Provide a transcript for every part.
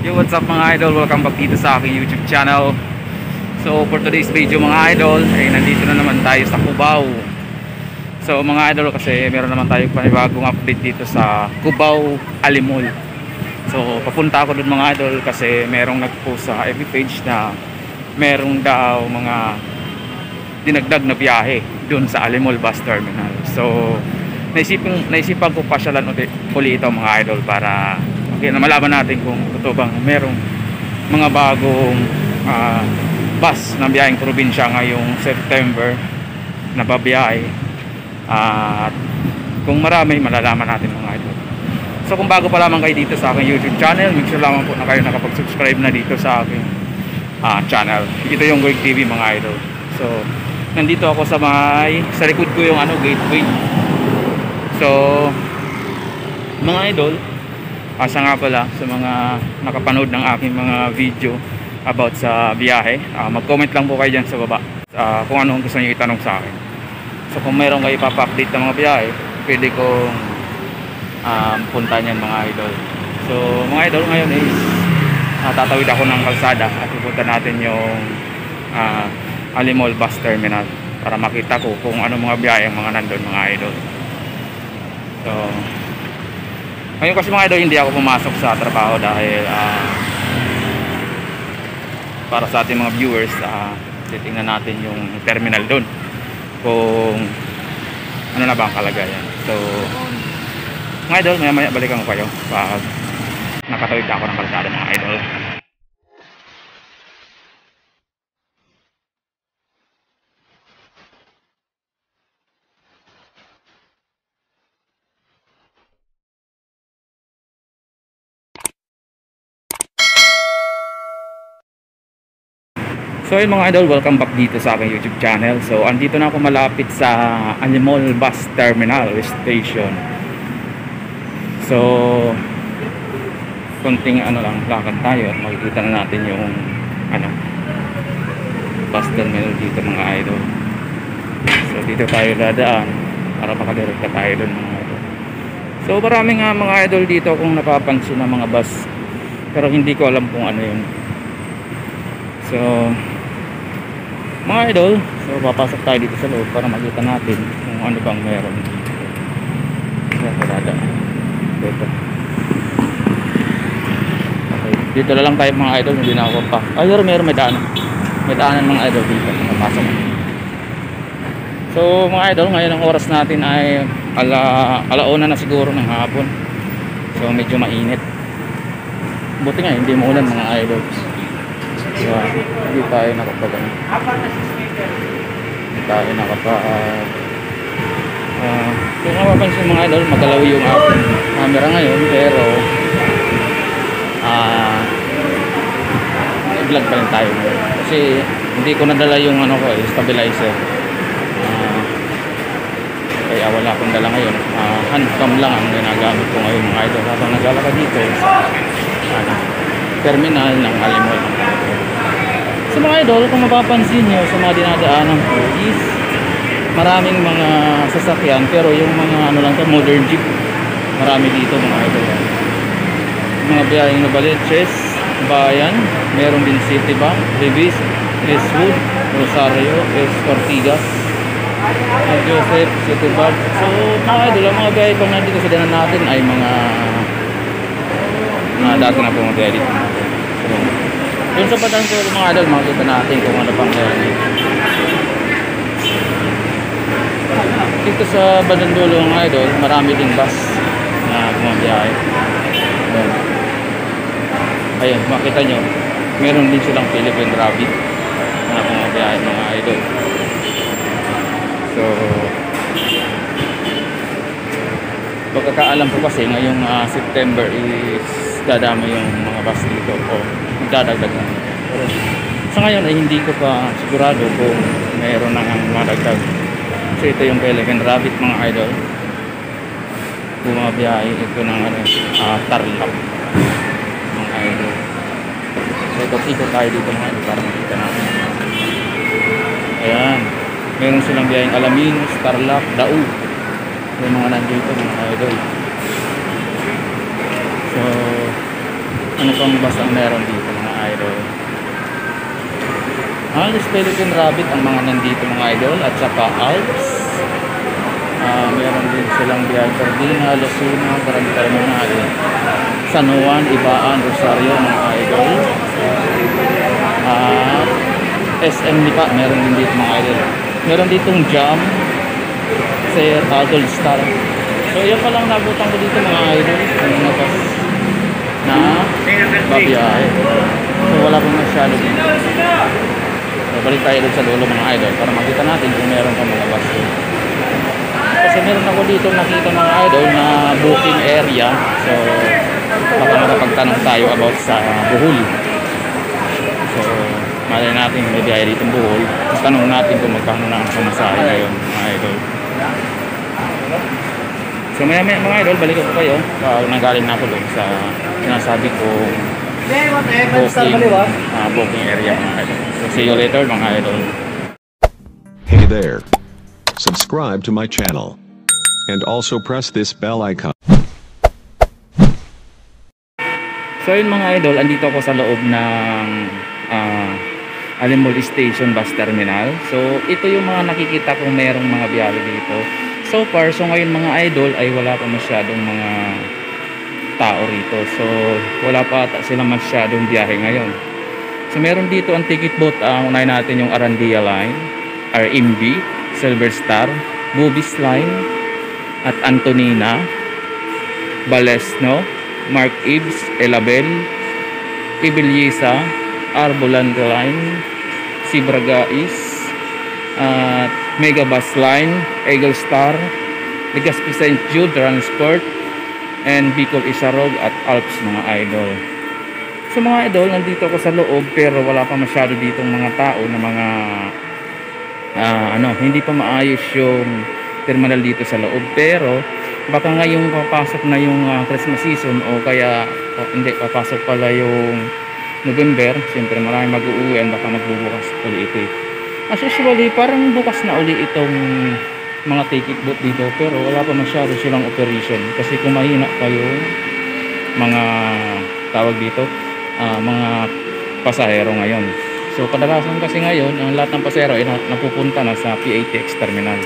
Yo, what's up mga idol? Welcome back dito sa aking YouTube channel. So for today's video mga idol, ay nandito na naman tayo sa Cubao. So mga idol, kasi meron naman tayo panibagong update dito sa Cubao Alimol. So papunta ako dun mga idol kasi merong nag-post sa FB page na merong daw mga dinagdag na biyahe dun sa Alimol bus terminal. So naisipan ko pasyalan uli ito mga idol para okay, na malaman natin kung totoo bang merong mga bagong bus ng biyaheng probinsya ngayong September na babiyahe, at kung marami malalaman natin mga idol. So kung bago pa lamang kayo dito sa aking YouTube channel, make sure lamang po na kayo nakapag-subscribe na dito sa aking channel. Ito yung Goig TV mga idol. So nandito ako sa likod ko yung gateway. So mga idol, asa nga pala sa mga nakapanood ng aking mga video about sa biyahe, mag-comment lang po kayo dyan sa baba kung ano ang gusto nyo itanong sa akin. So kung mayroon kayo ipapa-update ng mga biyahe, pwede kong punta nyan mga idol. So mga idol, ngayon is tatawid ako ng kalsada at pupunta natin yung Alimol bus terminal para makita ko kung ano mga biyahe ang mga nandun mga idol. So ngayon kasi mga idol, hindi ako pumasok sa trabaho dahil para sa ating mga viewers, titingnan natin yung terminal doon kung ano na ba ang kalagayan. So mga idol, maya maya balikan ko kayo pag nakatawid ako ng kalsada mga idol. So yun mga idol, welcome back dito sa aking YouTube channel. So andito na ako malapit sa Alimol bus terminal station. So konting lang, lakad tayo at makikita na natin yung bus terminal dito mga idol. So dito tayo dadaan para makadirekta tayo doon mga idol. So marami nga mga idol dito kung napapansin na mga bus, pero hindi ko alam kung ano yun. So mga idol, so papasok tayo dito sa loob para makita natin kung ano bang meron dito. So dito. Okay, dito na lang tayo mga idol, hindi na ako pa. Ayun, may daanan mga idol dito. Papasok. So mga idol, ngayon ang oras natin ay alauna na siguro ng hapon. So medyo mainit. Buti nga hindi maulan mga idol. So, hindi tayo nakapag kung mapapansin mga idol, magalaw yung aking camera ngayon, pero vlog pa rin tayo ngayon kasi hindi ko nadala yung stabilizer, kaya wala akong dala ngayon. Handcam lang ang ginagamit ko ngayon mga idol habang naglalakad dito sa terminal ng Alimol. So mga idol, kung mapapansin nyo sa mga dinadaanan ko is maraming mga sasakyan, pero yung mga modern jeep, marami dito mga idol. Mga biyaheng Novaliches, Bayan, meron din City Bank, Levis, Crestwood, Rosario, Ortigas, Joseph, City Bank. So mga idol, ang mga biyahe pang nandito sa danan natin ay mga dati na pumunta dito. So yung sa Padang ko mga idol, makikita natin kung ano pang meron dito sa bandang dulo mga idol. Marami ding bus na bumabiyahe. Ayun, makita nyo, meron din silang Philippine Rabbit na bumabiyahe mga idol. So pagkakaalam ko kasi ngayong September is dadami yung mga bus dito o magdadagdag na. Pero sa ngayon ay hindi ko pa sigurado kung mayroon nang madagdag. So ito yung Philippine Rabbit mga idol, bumabiyahe ito ng Tarlac mga idol. So ikot tayo dito mga idol para makita natin. Ayan, meron silang biyaheng Alaminos, Tarlac, Daug, yung mga nandito mga idol. So Ano pang bus ang meron dito mga idol? Halos Philippine Rabbit ang mga nandito mga idol, at saka Alps. Meron din silang Bial Cardina, Losuna, Barangay Manalo, San Juan, Ibaan, Rosario mga idol. SM Lipa meron din dito mga idol. Meron ditong Jam, Sir Gold Star. So yan pa lang nabutan ko dito mga idol, ang mga bus na babiyahe. So wala pong masyado dito. So balik tayo dun sa dulo mga idol para makita natin kung meron pa mga bus dito. Kasi meron ako dito nakita mga idol na booking area. So baka makapagtanong tayo about sa Bohol. So malay natin may biyahe dito ng Bohol. Tanong natin kung magkano na ang pamasahe ngayon mga idol. So maya mga idol, balik ko kayo nanggaling na ako doon sa sinasabi kong booking area mga idol. So see you later mga idol. Hey there. Subscribe to my channel. And also press this bell icon. So yun mga idol, andito ako sa loob ng Alimol Station Bus Terminal. So ito yung mga nakikita kong merong mga biyahe dito. So far, so ngayon mga idol ay wala pa masyadong mga tao rito. So wala pa ata sila masyadong biyahe ngayon. So meron dito ang ticket boat. Unahin natin yung Arandia Line, RMB, Silver Star, Bubis Line, at Antonina, Balesno, Mark Ibs, Elabel, Ibiliesa, Arbolante Line, Sibragais, Megabus Line, Eagle Star, Legazpi St. Jude Transport, and Bicol Isarog at Alps mga idol. So mga idol, nandito ako sa loob pero wala pa masyado ditong mga tao na mga hindi pa maayos yung terminal dito sa loob, pero baka ngayong papasok na yung Christmas season o kaya hindi, papasok pala yung November, siyempre marami mag-uuwian, baka magbubukas uli ito. As usually, parang bukas na uli itong mga ticket boat dito, pero wala pa masyado silang operation kasi kung mahina pa yung mga tawag dito, mga pasahero ngayon. So kadalasan kasi ngayon ang lahat ng pasahero ay napupunta na sa PATX terminal.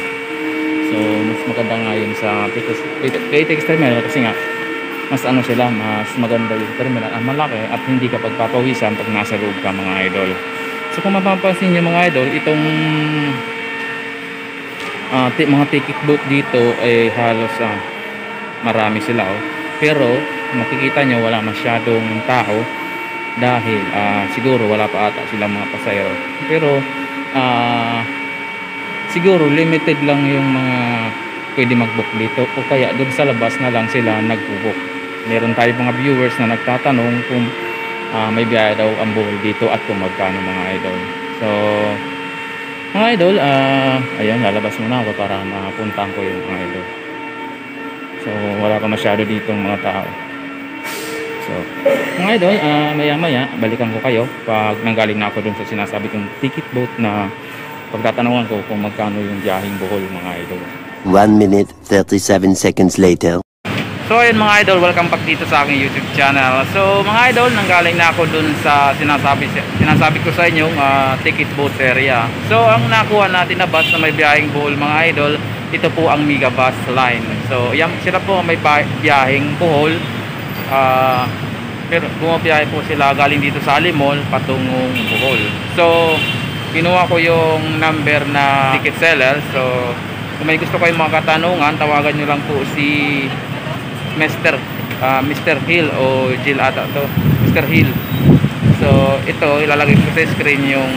So mas maganda ngayon sa PATX terminal kasi nga mas mas maganda yung terminal, malaki at hindi ka pagpapawisan pag nasa loob ka mga idol. So kung mapapansin nyo mga idol, itong mga ticket boat dito ay halos marami sila pero makikita nyo wala masyadong tao dahil siguro wala pa ata silang mga pasahero, pero siguro limited lang yung mga pwede mag-book dito o kaya doon sa labas na lang sila nag-book. Meron tayo mga viewers na nagtatanong kung may biyahe daw ang Bohol dito at kung magkano mga idol. So mga idol, ayun, lalabas muna ako para mapuntahan ko yung mga idol. So wala pa masyado dito mga tao. So mga idol, maya maya balikan ko kayo pag nanggaling na ako dun sa sinasabi kong ticket boat na pagtatanungan ko kung magkano yung biyaheng Bohol mga idol. 1 minute 37 seconds later. So ayun mga idol, welcome back dito sa aking YouTube channel. So mga idol, nanggaling na ako dun sa sinasabi ko sa inyong ticket boat area. So ang nakuha natin na bus na may biyaheng Bohol mga idol, ito po ang Megabus Line. So yan, sila po may biyaheng Bohol. Pero bumabiyahe po sila galing dito sa Alimol patungong Bohol. So kinuha ko yung number na ticket seller. So kung may gusto kayong mga katanungan, tawagan nyo lang po si Mr. Hill o Jill ata to, Mr. Hill. So ito ilalagay ko sa screen yung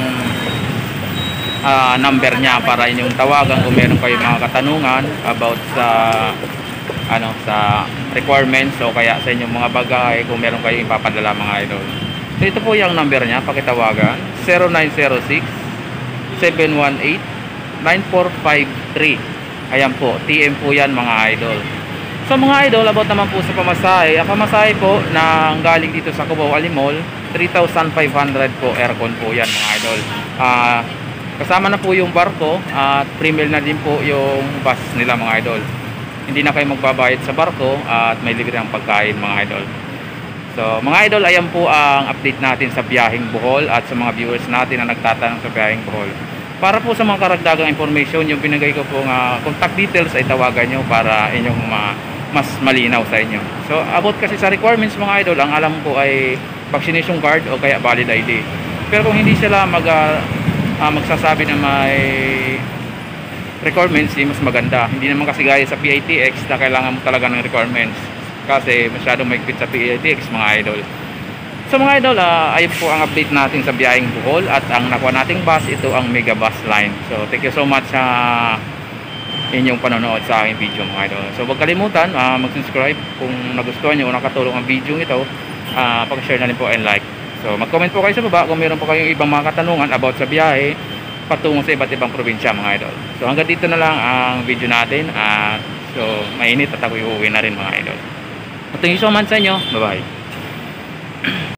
number niya para inyong tawagan kung meron kayong mga katanungan about sa sa requirements o kaya sa inyong mga bagay kung meron kayong ipapadala mga idol. So ito po yung number niya, pakitawagan 0906 718 9453. Ayan po, TM po yan mga idol. So mga idol, about naman po sa pamasahe. Ang pamasahe po na galing dito sa Cubao Alimol, 3,500 po, aircon po yan mga idol. Kasama na po yung barko at pre-meal na din po yung bus nila mga idol. Hindi na kayo magbabayad sa barko at may libre ang pagkain mga idol. So mga idol, ayan po ang update natin sa biyaheng Bohol at sa mga viewers natin na nagtatanong sa biyaheng Bohol. Para po sa mga karagdagang information, yung binigay ko pong contact details ay tawagan nyo para inyong mas malinaw sa inyo. So about kasi sa requirements mga idol, ang alam ko ay vaccination card o kaya valid ID. Pero kung hindi sila magsasabi na may requirements, mas maganda. Hindi naman kasi gaya sa PITX na kailangan mo talaga ng requirements kasi masyadong maigpit sa PITX mga idol. So mga idol, ayun po ang update natin sa biyaheng Bohol at ang nakuha nating bus, ito ang Mega Bus Line. So thank you so much sa inyong panonood sa aking video mga idol. So huwag kalimutan mag-subscribe kung nagustuhan nyo o nakatulong ang video ito, pag-share na rin po and like. So mag-comment po kayo sa baba kung meron po kayong ibang mga katanungan about sa biyahe patungo sa iba't ibang probinsya mga idol. So hanggang dito na lang ang video natin, so mainit at ako uuwi na rin mga idol. Thank you so much sa inyo. Bye bye.